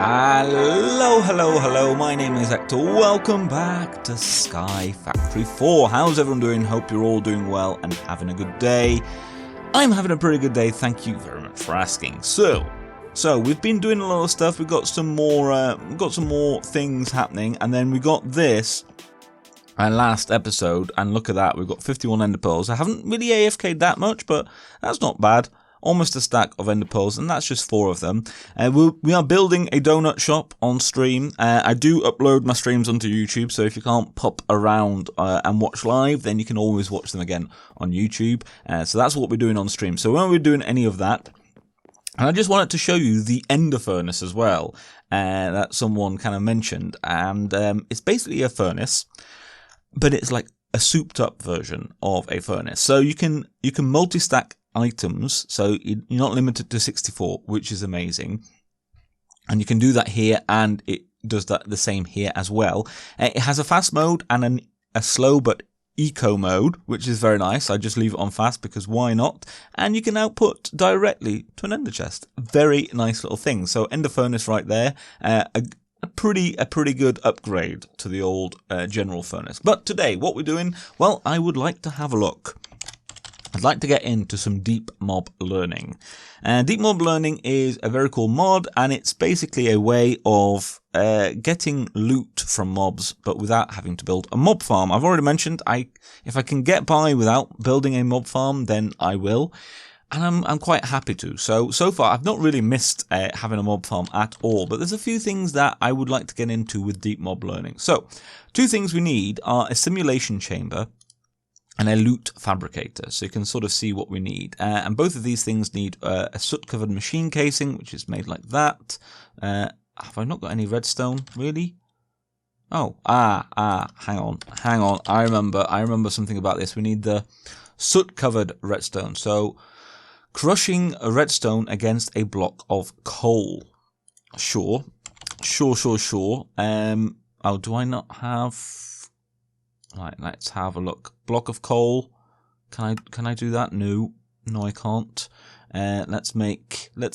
Hello, my name is Hector. Welcome back to Sky Factory 4. How's everyone doing? Hope you're all doing well and having a good day. I'm having a pretty good day, thank you very much for asking. So we've been doing a lot of stuff. We've got some more things happening, and then we got this last episode, and look at that, we've got 51 ender pearls. I haven't really AFK'd that much, but that's not bad. Almost a stack of ender pearls, and that's just 4 of them. We are building a donut shop on stream. I do upload my streams onto YouTube, so if you can't pop around and watch live, then you can always watch them again on YouTube. So that's what we're doing on stream. So when we're doing any of that, and I just wanted to show you the ender furnace as well, that someone kind of mentioned, and it's basically a furnace, but it's like a souped up version of a furnace. So you can multi-stack items, so you're not limited to 64, which is amazing, and you can do that here, and it does that the same here as well. It has a fast mode and a slow but eco mode, which is very nice. I just leave it on fast because why not? And you can output directly to an ender chest. Very nice little thing. So ender furnace right there, a pretty good upgrade to the old general furnace. But today, what we're doing, well, I would like to have a look. I'd like to get into some deep mob learning. Deep mob learning is a very cool mod, and it's basically a way of getting loot from mobs, but without having to build a mob farm. I've already mentioned if I can get by without building a mob farm, then I will, and I'm quite happy to. So far, I've not really missed having a mob farm at all, but there's a few things that I would like to get into with deep mob learning. So, 2 things we need are a simulation chamber and a loot fabricator, so you can sort of see what we need. And both of these things need a soot-covered machine casing, which is made like that. Have I not got any redstone, really? Oh, hang on. I remember something about this. We need the soot-covered redstone. So, crushing a redstone against a block of coal. Sure. Oh, do I not have... Right, let's have a look. Block of coal. Can I do that? No, I can't. Let's make a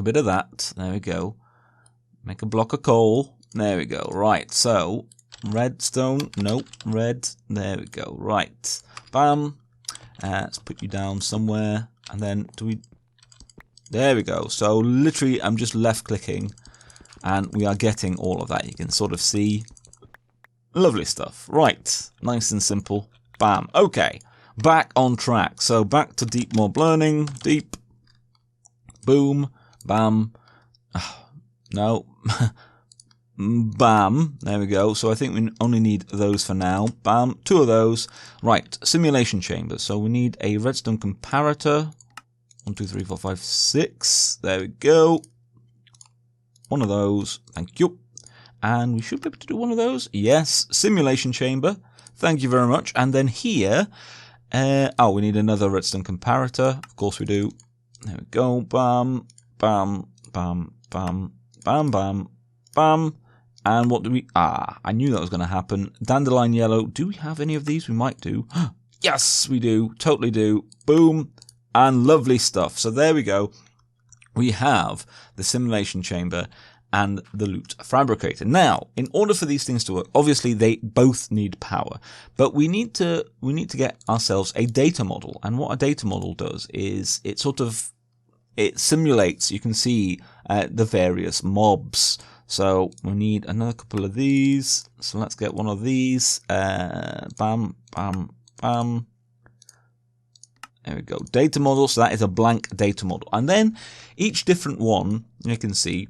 bit of that. There we go. Make a block of coal. There we go. Right. So redstone. Nope. Red. There we go. Right. Bam. Let's put you down somewhere. And then there we go. So literally, I'm just left clicking, and we are getting all of that. You can sort of see. Lovely stuff. Right. Nice and simple. Bam. Okay. Back on track. So back to deep mob learning. Deep. Boom. Bam. No. Bam. There we go. So I think we only need those for now. Bam. 2 of those. Right. Simulation chambers. So we need a redstone comparator. 1, 2, 3, 4, 5, 6. There we go. 1 of those. Thank you. And we should be able to do 1 of those. Yes, simulation chamber. Thank you very much. And then here, we need another redstone comparator. Of course we do. There we go. Bam, bam, bam, bam, bam, bam, bam. And what do we... I knew that was going to happen. Dandelion yellow. Do we have any of these? We might do. Yes, we do. Totally do. Boom. And lovely stuff. So there we go. We have the simulation chamber and the loot fabricator. Now, in order for these things to work, obviously they both need power, but we need to get ourselves a data model. And what a data model does is it simulates. You can see the various mobs. So we need another couple of these. So let's get 1 of these. Bam, bam, bam. There we go. Data model. So that is a blank data model, and then each different one you can see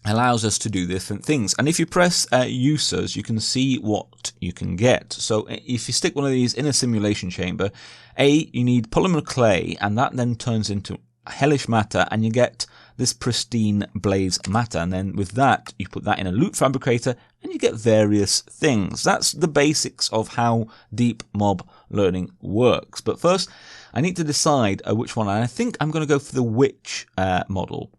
allows us to do different things. And if you press users, you can see what you can get. So if you stick 1 of these in a simulation chamber, you need polymer clay, and that then turns into hellish matter, and you get this pristine blaze matter. And then with that, you put that in a loot fabricator, and you get various things. That's the basics of how deep mob learning works. But first, I need to decide which one, and I think I'm going to go for the witch model.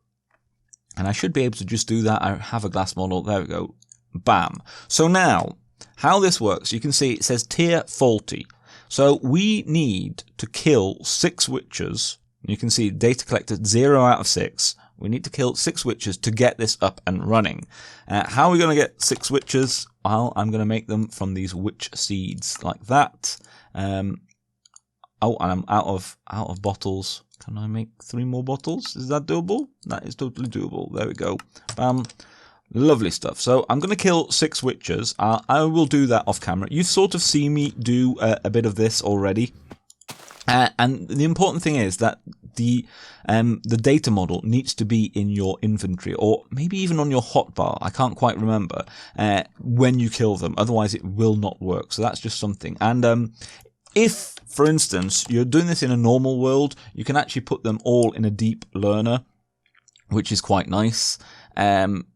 And I should be able to just do that. I have a glass model. There we go. Bam. So now, how this works, you can see it says tier faulty. So we need to kill 6 witches. You can see data collected 0 out of 6. We need to kill 6 witches to get this up and running. How are we going to get 6 witches? Well, I'm going to make them from these witch seeds like that. Oh, and I'm out of bottles. Can I make 3 more bottles? Is that doable? That is totally doable. There we go. Bam. Lovely stuff. So I'm going to kill 6 witches. I will do that off camera. You've sort of seen me do a bit of this already. And the important thing is that the data model needs to be in your inventory, or maybe even on your hotbar. I can't quite remember when you kill them. Otherwise, it will not work. So that's just something. And if, for instance, you're doing this in a normal world, you can actually put them all in a deep learner, which is quite nice.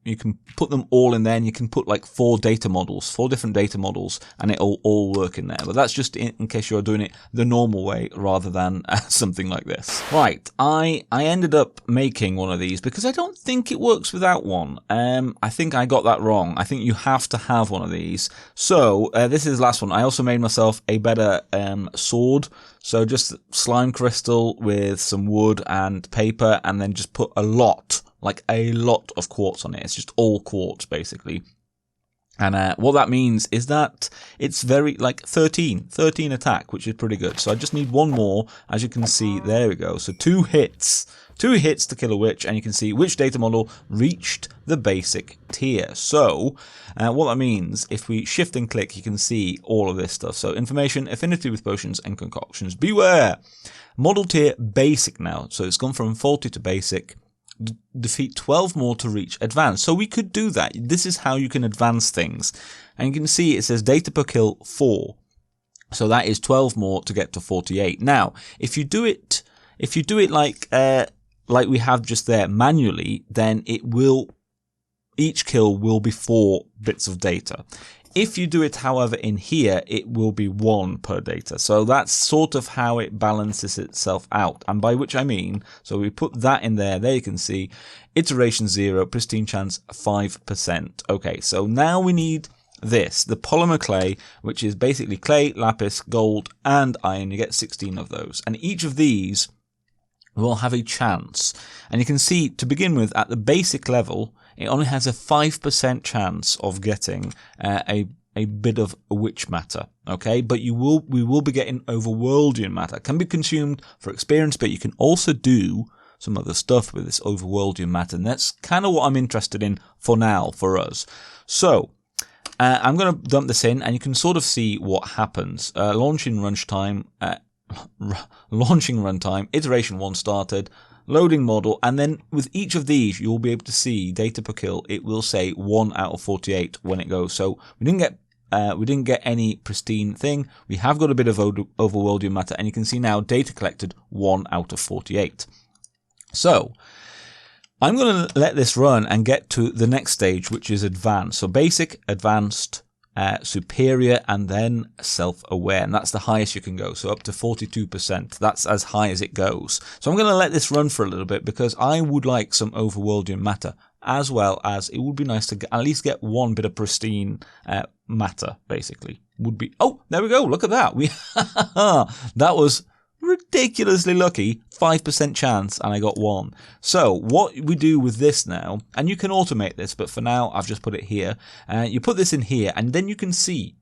You can put them all in there, and you can put like 4 different data models, and it'll all work in there. But that's just in case you're doing it the normal way rather than something like this. Right, I ended up making one of these because I don't think it works without one. I think I got that wrong. I think you have to have one of these. So this is the last one. I also made myself a better sword. So just slime crystal with some wood and paper, and then just put a lot of quartz on it. It's just all quartz, basically. And what that means is that it's very, 13 attack, which is pretty good. So I just need 1 more, as you can see. There we go. So 2 hits to kill a witch, and you can see which data model reached the basic tier. So what that means, if we shift and click, you can see all of this stuff. So information, affinity with potions and concoctions. Beware! Model tier basic now. So it's gone from 40 to basic. Defeat 12 more to reach advanced. So we could do that. This is how you can advance things. And you can see it says data per kill 4. So that is 12 more to get to 48. Now, if you do it like we have just there manually, then each kill will be 4 bits of data. If you do it, however, in here, it will be 1 per data. So that's sort of how it balances itself out. And by which I mean, so we put that in there. There you can see iteration 0, pristine chance 5%. Okay, so now we need this, the Polymer Clay, which is basically clay, lapis, gold, and iron. You get 16 of those. And each of these will have a chance. And you can see, to begin with, at the basic level, it only has a 5% chance of getting a bit of witch matter, okay? But we will be getting overworldian matter. It can be consumed for experience, but you can also do some other stuff with this overworldian matter, and that's kind of what I'm interested in for now, for us. So I'm going to dump this in, and you can sort of see what happens. Launching runtime, iteration 1 started, loading model, and then with each of these you'll be able to see data per kill. It will say 1 out of 48 when it goes. So we didn't get any pristine thing. We have got a bit of overworldian matter, and you can see now data collected 1 out of 48. So I'm going to let this run and get to the next stage, which is advanced. So basic, advanced, superior, and then self-aware, and that's the highest you can go, so up to 42%. That's as high as it goes. So I'm going to let this run for a little bit because I would like some overworldian matter, as well as it would be nice to at least get 1 bit of pristine matter, basically. Would be, oh, there we go, look at that. That was ridiculously lucky, 5% chance, and I got 1. So what we do with this now, and you can automate this, but for now I've just put it here. You put this in here, and then you can see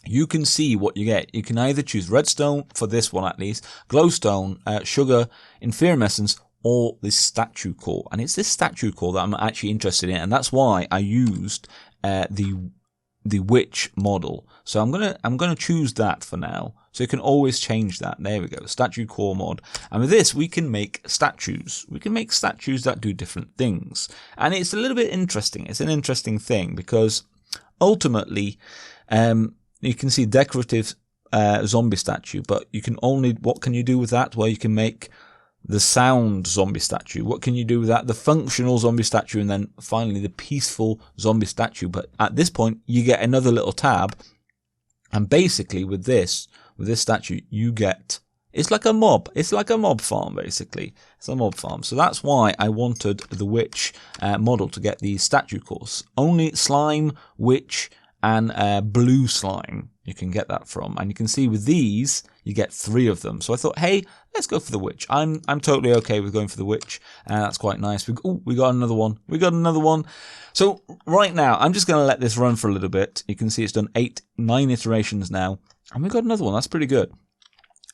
what you get. You can either choose redstone, for this one at least, glowstone, sugar, inferior essence, or this statue core. And it's this statue core that I'm actually interested in, and that's why I used the witch model. So I'm gonna choose that for now. So you can always change that. There we go, statue core mod. And with this, we can make statues. We can make statues that do different things. And it's a little bit interesting. It's an interesting thing because ultimately, you can see decorative zombie statue, but you can only, what can you do with that? Well, you can make the sound zombie statue. What can you do with that? The functional zombie statue, and then finally the peaceful zombie statue. But at this point, you get another little tab. And basically with this statue, you get, it's like a mob farm, basically. It's a mob farm. So that's why I wanted the witch model to get these statue cores. Only slime, witch, and blue slime. you can get that from. And you can see with these, you get 3 of them. So I thought, hey, let's go for the witch. I'm totally okay with going for the witch. That's quite nice. We got another one. We got another one. So right now, I'm just going to let this run for a little bit. You can see it's done 9 iterations now. And we got another one. That's pretty good.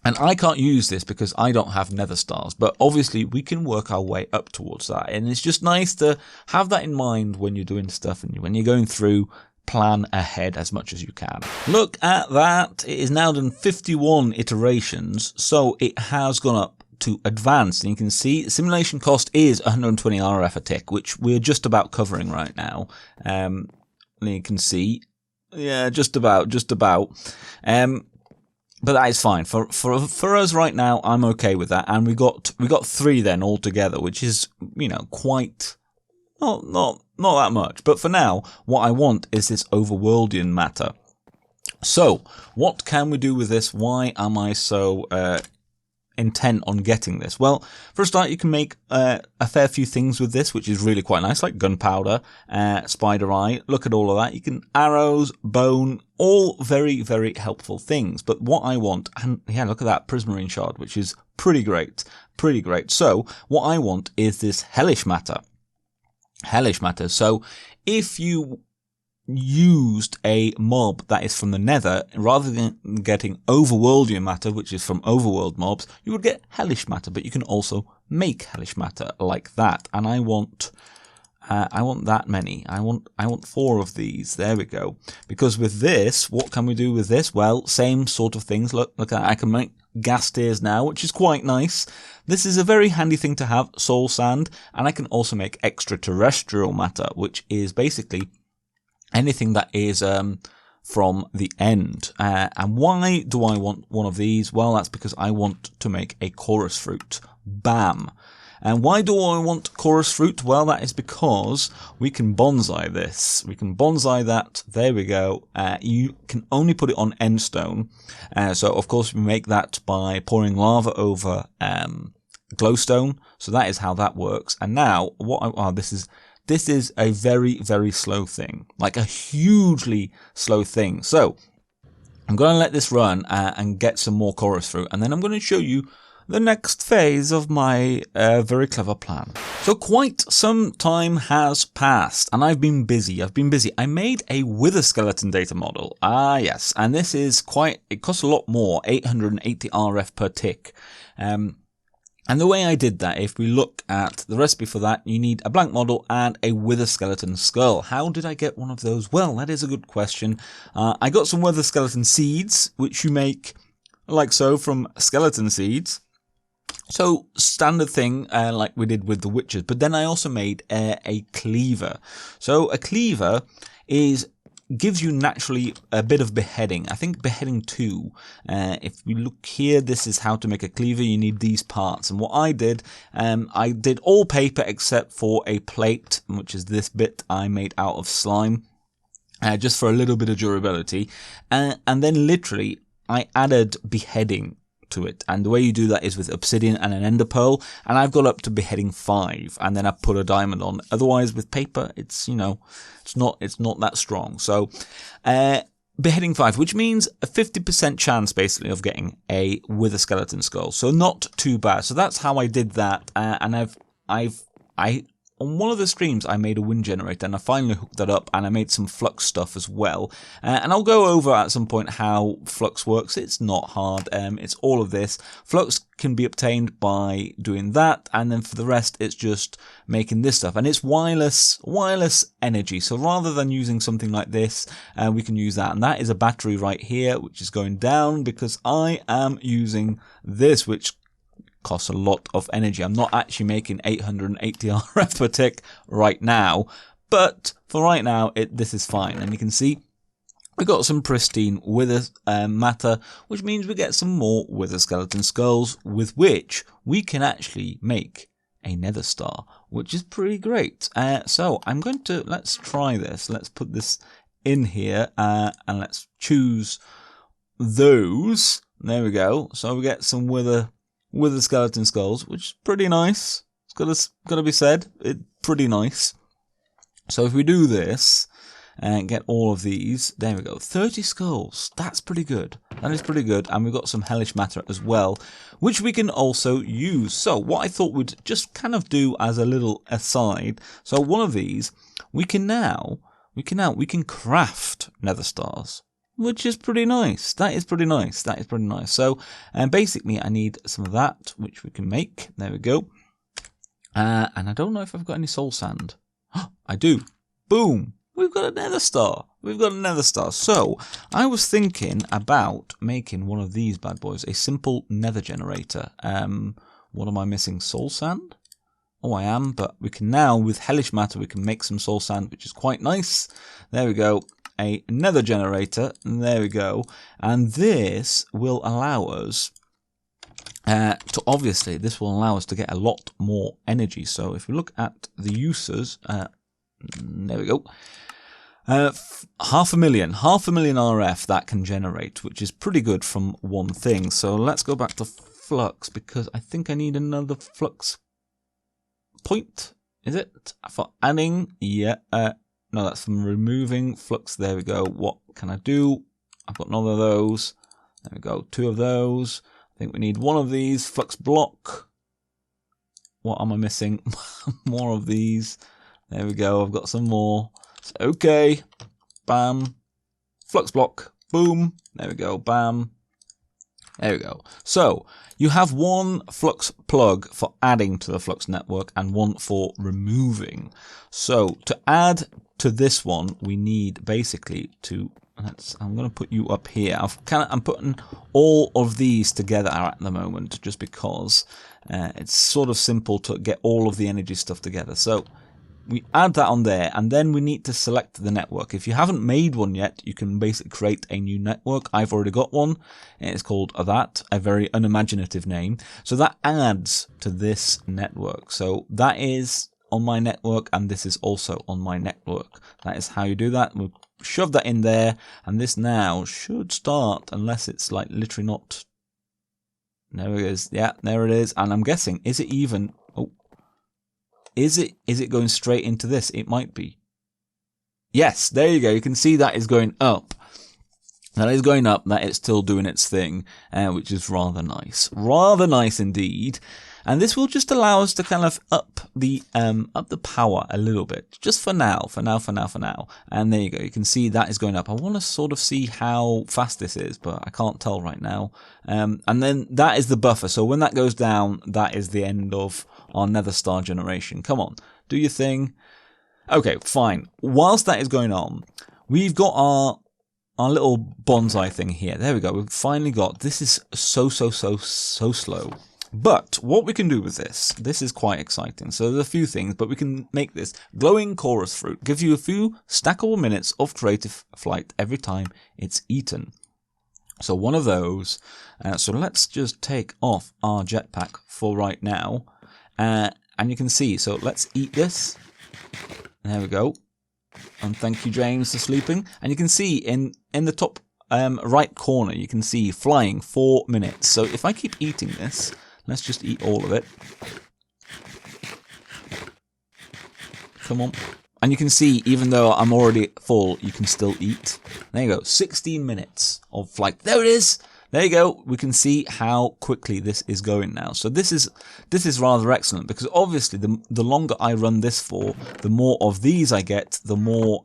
And I can't use this because I don't have nether stars, but obviously we can work our way up towards that. And it's just nice to have that in mind when you're doing stuff and when you're going through, plan ahead as much as you can. Look at that. It is now done 51 iterations, so it has gone up to advanced. And you can see the simulation cost is 120 RF a tick, which we're just about covering right now. And you can see, yeah, just about. But that is fine for us right now. I'm okay with that, and we got 3 then altogether, which is, you know, quite not that much. But for now, what I want is this overworldian matter. So what can we do with this? Why am I so intent on getting this? Well, for a start, you can make a fair few things with this, which is really quite nice, like gunpowder, spider eye. Look at all of that. You can arrows, bone, all very, very helpful things. But what I want, and yeah, look at that prismarine shard, which is pretty great, pretty great. So what I want is this hellish matter. Hellish matter. So if you used a mob that is from the nether, rather than getting overworldian matter, which is from overworld mobs, you would get hellish matter, but you can also make hellish matter like that. And I want that many. I want 4 of these. There we go. Because with this, what can we do with this? Well, same sort of things. Look at that. I can make gas tiers now, which is quite nice. This is a very handy thing to have, soul sand, and I can also make extraterrestrial matter, which is basically anything that is from the end. And why do I want one of these? Well, that's because I want to make a chorus fruit. Bam. And why do I want chorus fruit? Well, that is because we can bonsai this. We can bonsai that. There we go. You can only put it on endstone. So, of course, we make that by pouring lava over glowstone. So that is how that works. And now, this is a very, very slow thing, like a hugely slow thing. So I'm going to let this run and get some more chorus fruit, and then I'm going to show you the next phase of my very clever plan. So quite some time has passed, and I've been busy. I made a wither skeleton data model. Yes, and this is it costs a lot more, 880 RF per tick. And the way I did that, if we look at the recipe for that, you need a blank model and a wither skeleton skull. How did I get one of those? Well, that is a good question. I got some wither skeleton seeds, which you make like so from skeleton seeds. So standard thing, like we did with the witches. But then I also made a cleaver. So a cleaver gives you naturally a bit of beheading. I think beheading 2. If we look here, this is how to make a cleaver. You need these parts. And what I did all paper except for a plate, which is this bit I made out of slime, just for a little bit of durability. And then literally I added beheading to it, and the way you do that is with obsidian and an ender pearl, and I've got up to beheading 5, and then I put a diamond on. Otherwise with paper, it's not that strong. So beheading 5, which means a 50% chance basically of getting a wither skeleton skull, so not too bad. So that's how I did that. And I on one of the streams, I made a wind generator, and I finally hooked that up, and I made some Flux stuff as well. And I'll go over at some point how Flux works. It's not hard. It's all of this. Flux can be obtained by doing that, and then for the rest, it's just making this stuff. And it's wireless energy. So rather than using something like this, we can use that. And that is a battery right here, which is going down because I am using this, which costs a lot of energy. I'm not actually making 880 RF per tick right now, but for right now, this is fine. And you can see we got some pristine wither matter, which means we get some more wither skeleton skulls, with which we can actually make a nether star, which is pretty great. So I'm going to, let's try this. Let's put this in here and let's choose those. There we go. So we get some wither skeleton skulls, which is pretty nice. It's gotta be said. It's pretty nice. So if we do this, and get all of these. There we go. 30 skulls. That's pretty good. That is pretty good. And we've got some hellish matter as well, which we can also use. So what I thought we'd just kind of do as a little aside. So one of these, we can craft nether stars, which is pretty nice. That is pretty nice. That is pretty nice. So basically I need some of that, which we can make. There we go. And I don't know if I've got any soul sand. I do. Boom. We've got a nether star. We've got a nether star. So I was thinking about making one of these bad boys, a simple nether generator. What am I missing? Soul sand? Oh, I am, but we can now, with hellish matter, we can make some soul sand, which is quite nice. There we go. A nether generator. There we go. And this will allow us this will allow us to get a lot more energy. So if we look at the uses, there we go. 500,000 RF that can generate, which is pretty good from one thing. So let's go back to Flux, because I think I need another Flux point. Is it for adding? Yeah. No, that's from removing Flux. There we go. What can I do? I've got none of those. There we go. 2 of those. I think we need 1 of these. Flux block. What am I missing? More of these. There we go. I've got some more. So, okay. Bam. Flux block. Boom. There we go. Bam. There we go. So you have 1 Flux plug for adding to the Flux network and 1 for removing. So to add to this one, we need basically to... I'm going to put you up here. I'm putting all of these together at the moment, just because it's sort of simple to get all of the energy stuff together. So we add that on there, and then we need to select the network. If you haven't made one yet, you can basically create a new network. I've already got one. It's called that, a very unimaginative name. So that adds to this network. So that is on my network, and this is also on my network. That is how you do that. We'll shove that in there, and this now should start, unless it's like literally not. There it is. Yeah, there it is. And I'm guessing, is it even... Oh. Is it going straight into this? It might be. Yes, there you go. You can see that is going up. That is going up. That it's still doing its thing, which is rather nice. Rather nice indeed. And this will just allow us to kind of up the power a little bit, just for now. And there you go. You can see that is going up. I want to sort of see how fast this is, but I can't tell right now. And then that is the buffer. So when that goes down, that is the end of our nether star generation. Come on, do your thing. Okay, fine. Whilst that is going on, we've got our little bonsai thing here. There we go. We've finally got. This is so slow. But what we can do with this is quite exciting. So there's a few things, but we can make this glowing chorus fruit. Gives you a few stackable minutes of creative flight every time it's eaten. So 1 of those. So let's just take off our jetpack for right now. And you can see, so let's eat this. There we go. And thank you, James, for sleeping. And you can see in the top right corner, you can see flying 4 minutes. So if I keep eating this, let's just eat all of it. Come on. And you can see, even though I'm already full, you can still eat. There you go. 16 minutes of flight. There it is. There you go. We can see how quickly this is going now. So this is rather excellent, because obviously the longer I run this for, the more of these I get, the more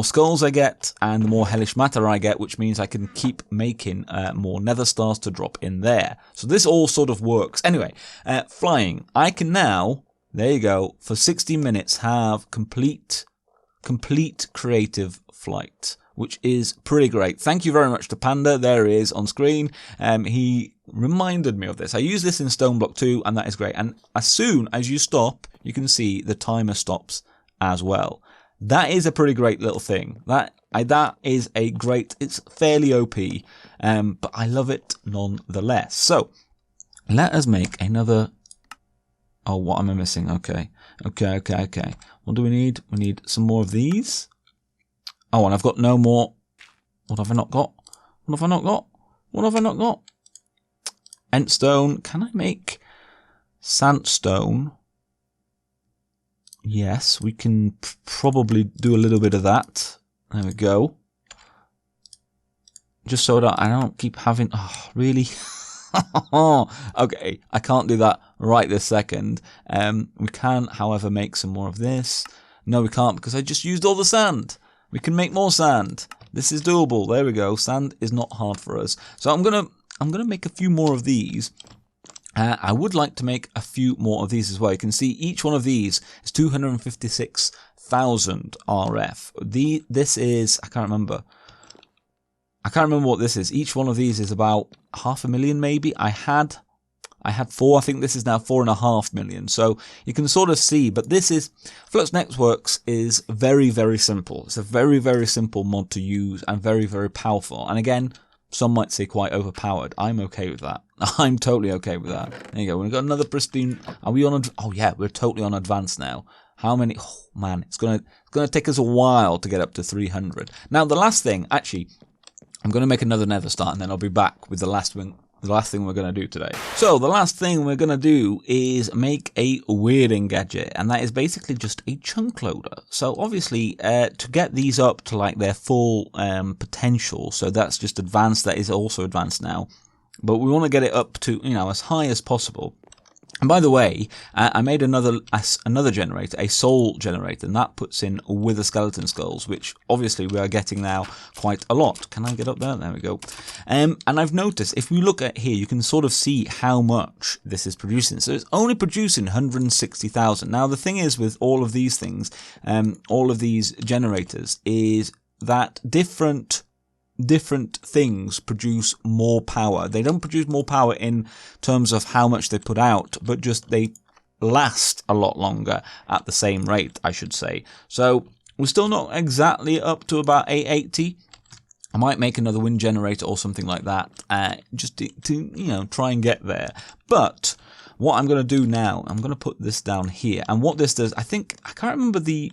skulls I get, and the more hellish matter I get, which means I can keep making more nether stars to drop in there. So this all sort of works. Anyway, flying. I can now, there you go, for 60 minutes have complete creative flight, which is pretty great. Thank you very much to Panda. There he is on screen. He reminded me of this. I use this in Stone Block 2, and that is great. And as soon as you stop, you can see the timer stops as well. That is a pretty great little thing. That is a great, it's fairly OP, but I love it nonetheless. So let us make another. Oh, what am I missing? Okay. What do we need? We need some more of these. Oh, and I've got no more. What have I not got? Entstone. Can I make sandstone? Yes, we can probably do a little bit of that. There we go. Just so that I don't keep having... Oh, really? Okay, I can't do that right this second. We can, however, make some more of this. No, we can't because I just used all the sand. We can make more sand. This is doable. There we go. Sand is not hard for us. So I'm gonna make a few more of these. I would like to make a few more of these as well. You can see each one of these is 256,000 RF. This is, I can't remember what this is. Each one of these is about 500,000 maybe. I had 4. I think this is now 4.5 million. So you can sort of see, but this is Flux Networks is very, very simple. It's a very, very simple mod to use and very, very powerful. And again, some might say quite overpowered. I'm okay with that. I'm totally okay with that. There you go. We've got another pristine. Are we on? Oh yeah, we're totally on advanced now. How many? Oh man, it's gonna take us a while to get up to 300. Now the last thing, actually, I'm gonna make another Nether start, and then I'll be back with the last thing we're going to do today. So the last thing we're going to do is make a weirding gadget, and that is basically just a chunk loader. So obviously to get these up to like their full potential, so that's just advanced, that is also advanced now, but we want to get it up to, you know, as high as possible. And by the way, I made another generator, a soul generator, and that puts in wither skeleton skulls, which obviously we are getting now quite a lot. Can I get up there? There we go. And I've noticed, if we look at here, you can sort of see how much this is producing. So it's only producing 160,000. Now the thing is with all of these things, all of these generators, is that different things produce more power. They don't produce more power in terms of how much they put out, but just they last a lot longer at the same rate, I should say. So we're still not exactly up to about 880. I might make another wind generator or something like that, just to you know, try and get there. But what I'm going to do now, I'm going to put this down here, and what this does, I can't remember the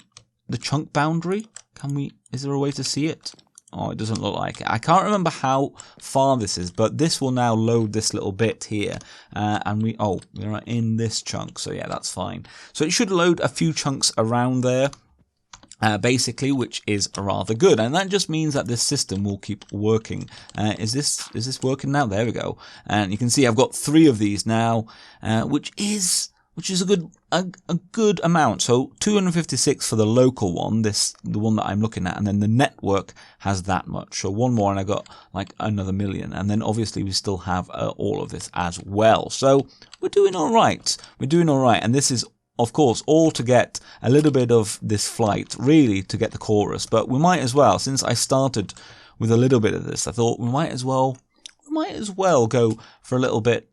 chunk boundary. Is there a way to see it? Oh, it doesn't look like it. I can't remember how far this is, but this will now load this little bit here. And we're in this chunk, so yeah, that's fine. So it should load a few chunks around there, basically, which is rather good. And that just means that this system will keep working. Is this working now? There we go. And you can see I've got 3 of these now, which is a good amount. So 256 for the local one, the one that I'm looking at, and then the network has that much. So one more and I got like another 1 million, and then obviously we still have all of this as well. So we're doing all right. And this is, of course, all to get a little bit of this flight, really to get the chorus. But we might as well, since I started with a little bit of this, I thought we might as well go for a little bit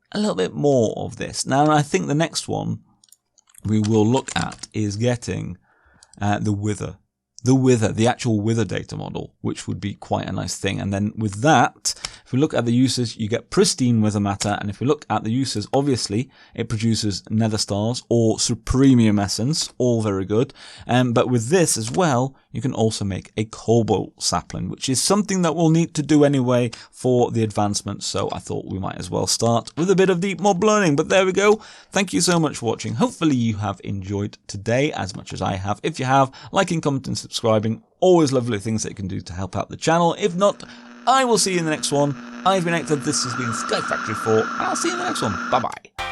more of this. Now, I think the next one we will look at is getting the actual wither data model, which would be quite a nice thing. And then with that, if we look at the uses, you get pristine wither matter. And if we look at the uses, obviously it produces nether stars or supremium essence, all very good. But with this as well, you can also make a cobalt sapling, which is something that we'll need to do anyway for the advancement. So I thought we might as well start with a bit of deep mob learning. But there we go. Thank you so much for watching. Hopefully you have enjoyed today as much as I have. If you have, liking, commenting, subscribing, always lovely things that you can do to help out the channel. If not, I will see you in the next one. I've been Hector, this has been Sky Factory 4, and I'll see you in the next one. Bye bye.